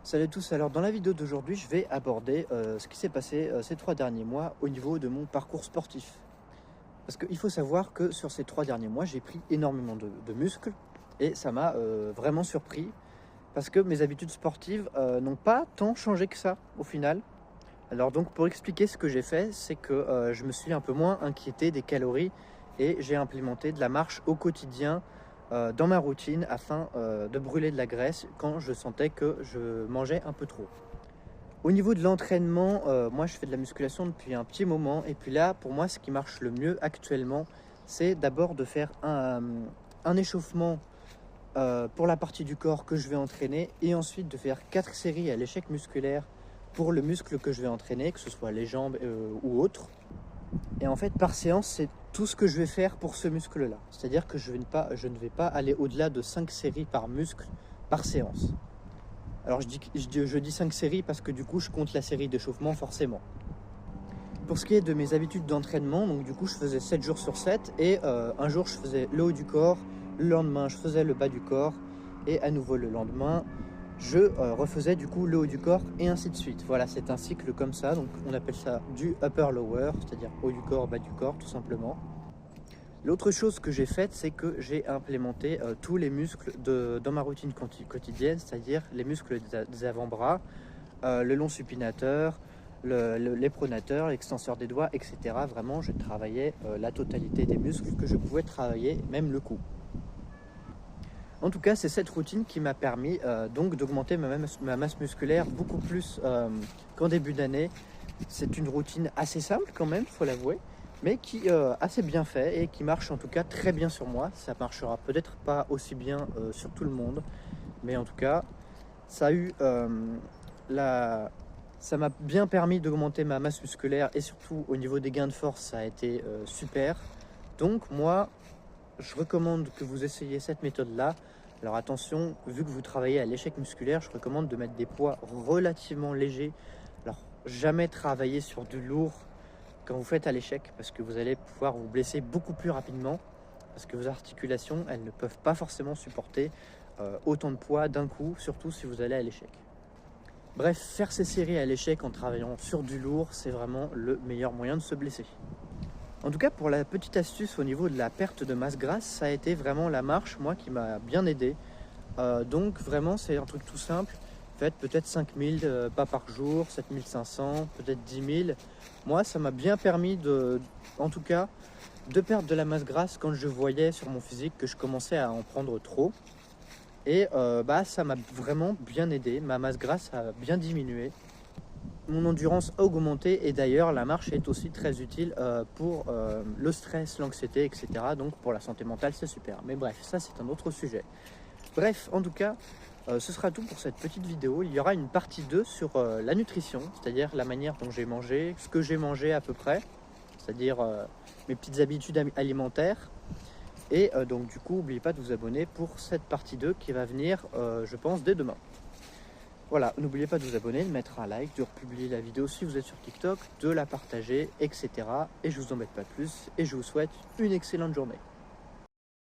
Salut à tous, alors dans la vidéo d'aujourd'hui je vais aborder ce qui s'est passé ces 3 derniers mois au niveau de mon parcours sportif. Parce qu'il faut savoir que sur ces 3 derniers mois j'ai pris énormément de muscles et ça m'a vraiment surpris parce que mes habitudes sportives n'ont pas tant changé que ça au final. Alors donc pour expliquer ce que j'ai fait, c'est que je me suis un peu moins inquiété des calories et j'ai implémenté de la marche au quotidien dans ma routine afin de brûler de la graisse quand je sentais que je mangeais un peu trop. Au niveau de l'entraînement, moi je fais de la musculation depuis un petit moment et puis là pour moi ce qui marche le mieux actuellement c'est d'abord de faire un échauffement pour la partie du corps que je vais entraîner et ensuite de faire 4 séries à l'échec musculaire pour le muscle que je vais entraîner, que ce soit les jambes ou autre. Et en fait, par séance, c'est tout ce que je vais faire pour ce muscle-là. C'est-à-dire que je ne vais pas aller au-delà de 5 séries par muscle par séance. Alors je dis 5 séries parce que du coup, je compte la série d'échauffement forcément. Pour ce qui est de mes habitudes d'entraînement, donc du coup, je faisais 7 jours sur 7 et un jour, je faisais le haut du corps, le lendemain, je faisais le bas du corps et à nouveau le lendemain, je refaisais du coup le haut du corps et ainsi de suite. Voilà, c'est un cycle comme ça, donc on appelle ça du upper-lower, c'est-à-dire haut du corps, bas du corps, tout simplement. L'autre chose que j'ai faite, c'est que j'ai implémenté tous les muscles dans ma routine quotidienne, c'est-à-dire les muscles des avant-bras, le long supinateur, les pronateurs, l'extenseur des doigts, etc. Vraiment, je travaillais la totalité des muscles que je pouvais travailler, même le cou. En tout cas, c'est cette routine qui m'a permis donc d'augmenter ma masse musculaire beaucoup plus qu'en début d'année. C'est une routine assez simple quand même, faut l'avouer, mais qui assez bien fait et qui marche en tout cas très bien sur moi. Ça marchera peut-être pas aussi bien sur tout le monde, mais en tout cas, ça a eu ça m'a bien permis d'augmenter ma masse musculaire et surtout au niveau des gains de force, ça a été super. Donc moi, je recommande que vous essayiez cette méthode-là. Alors attention, vu que vous travaillez à l'échec musculaire, je recommande de mettre des poids relativement légers. Alors jamais travailler sur du lourd quand vous faites à l'échec parce que vous allez pouvoir vous blesser beaucoup plus rapidement parce que vos articulations, elles ne peuvent pas forcément supporter autant de poids d'un coup, surtout si vous allez à l'échec. Bref, faire ces séries à l'échec en travaillant sur du lourd, c'est vraiment le meilleur moyen de se blesser. En tout cas, pour la petite astuce au niveau de la perte de masse grasse, ça a été vraiment la marche, moi, qui m'a bien aidé. Donc vraiment, c'est un truc tout simple. Faites peut-être 5000 pas par jour, 7500, peut-être 10 000. Moi, ça m'a bien permis en tout cas, de perdre de la masse grasse quand je voyais sur mon physique que je commençais à en prendre trop. Et ça m'a vraiment bien aidé. Ma masse grasse a bien diminué. Mon endurance a augmenté et d'ailleurs la marche est aussi très utile pour le stress, l'anxiété, etc. Donc pour la santé mentale c'est super. Mais bref, ça c'est un autre sujet. Bref, en tout cas, ce sera tout pour cette petite vidéo. Il y aura une partie 2 sur la nutrition, c'est-à-dire la manière dont j'ai mangé, ce que j'ai mangé à peu près, c'est-à-dire mes petites habitudes alimentaires. Et donc du coup, n'oubliez pas de vous abonner pour cette partie 2 qui va venir, je pense, dès demain. Voilà, n'oubliez pas de vous abonner, de mettre un like, de republier la vidéo si vous êtes sur TikTok, de la partager, etc. Et je vous embête pas plus et je vous souhaite une excellente journée.